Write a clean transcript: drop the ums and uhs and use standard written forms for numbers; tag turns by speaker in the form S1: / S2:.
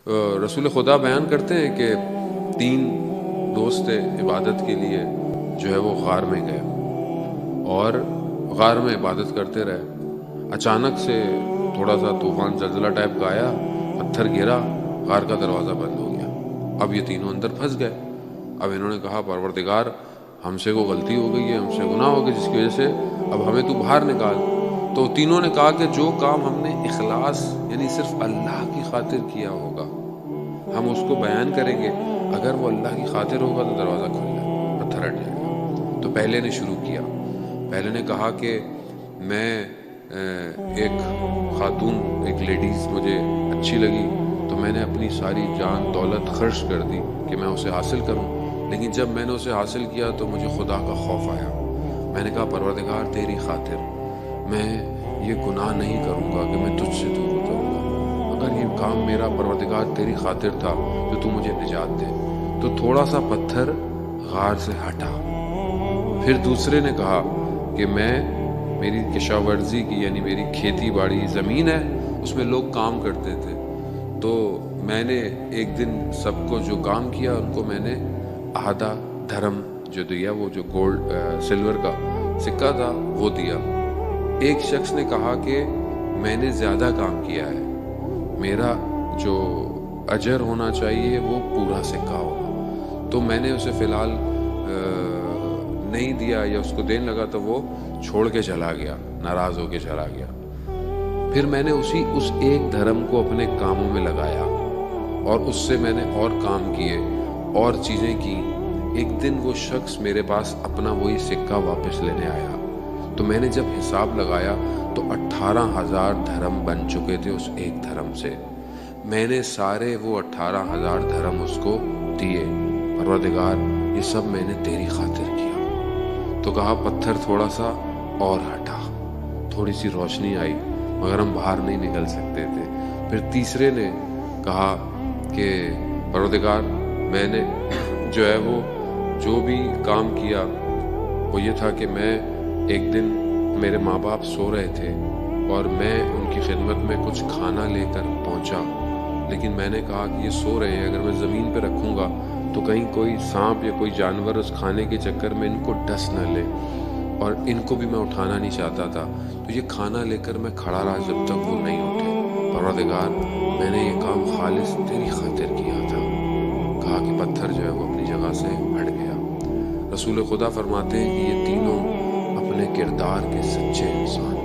S1: رسول خدا بیان کرتے ہیں کہ 3 دوست عبادت کے لیے جو ہے وہ غار میں گئے اور غار میں عبادت کرتے رہے۔ اچانک سے تھوڑا سا طوفان زلزلہ ٹائپ کا آیا، پتھر گرا، غار کا دروازہ بند ہو گیا۔ اب یہ تینوں اندر پھنس گئے۔ اب انہوں نے کہا پروردگار ہم سے کوئی غلطی ہو گئی ہے، ہم سے گناہ ہو گیا جس کی وجہ سے اب ہمیں تو باہر نکال۔ تو تینوں نے کہا کہ جو کام ہم نے اخلاص یعنی صرف اللہ کی خاطر کیا ہوگا ہم اس کو بیان کریں گے، اگر وہ اللہ کی خاطر ہوگا تو دروازہ کھل جائے، پتھر ہٹ جائے گا۔ تو پہلے نے شروع کیا، پہلے نے کہا کہ میں ایک خاتون، ایک لیڈیز مجھے اچھی لگی تو میں نے اپنی ساری جان دولت خرچ کر دی کہ میں اسے حاصل کروں، لیکن جب میں نے اسے حاصل کیا تو مجھے خدا کا خوف آیا۔ میں نے کہا پروردگار تیری خاطر میں یہ گناہ نہیں کروں گا کہ میں تجھ سے دور ہو جاؤں گا، اگر یہ کام میرا پروردگار تیری خاطر تھا تو مجھے نجات دے۔ تو تھوڑا سا پتھر غار سے ہٹا۔ پھر دوسرے نے کہا کہ میری کشاورزی کی یعنی میری کھیتی باڑی زمین ہے، اس میں لوگ کام کرتے تھے، تو میں نے ایک دن سب کو جو کام کیا ان کو میں نے آدھا دھرم جو دیا، وہ جو گولڈ سلور کا سکہ تھا وہ دیا۔ ایک شخص نے کہا کہ میں نے زیادہ کام کیا ہے، میرا جو اجر ہونا چاہیے وہ پورا سکہ ہوگا، تو میں نے اسے فی الحال نہیں دیا یا اس کو دینے لگا تو وہ چھوڑ کے چلا گیا، ناراض ہو کے چلا گیا۔ پھر میں نے اس ایک دھرم کو اپنے کاموں میں لگایا اور اس سے میں نے اور کام کیے اور چیزیں کی۔ ایک دن وہ شخص میرے پاس اپنا وہی سکہ واپس لینے آیا، تو میں نے جب حساب لگایا تو 18,000 دھرم بن چکے تھے اس ایک دھرم سے۔ میں نے سارے وہ 18,000 دھرم اس کو دیے۔ پروردگار یہ سب میں نے تیری خاطر کیا۔ تو کہا پتھر تھوڑا سا اور ہٹا، تھوڑی سی روشنی آئی مگر ہم باہر نہیں نکل سکتے تھے۔ پھر تیسرے نے کہا کہ پروردگار میں نے جو ہے وہ جو بھی کام کیا وہ یہ تھا کہ میں ایک دن میرے ماں باپ سو رہے تھے اور میں ان کی خدمت میں کچھ کھانا لے کر پہنچا، لیکن میں نے کہا کہ یہ سو رہے ہیں، اگر میں زمین پہ رکھوں گا تو کہیں کوئی سانپ یا کوئی جانور اس کھانے کے چکر میں ان کو ڈس نہ لے، اور ان کو بھی میں اٹھانا نہیں چاہتا تھا، تو یہ کھانا لے کر میں کھڑا رہا جب تک وہ نہیں اٹھے۔ پروردگار میں نے یہ کام خالص تیری خاطر کیا تھا۔ کہا کہ پتھر جو ہے وہ اپنی جگہ سے ہٹ گیا۔ رسول خدا فرماتے ہیں کہ یہ تینوں اپنے کردار کے سچے انسان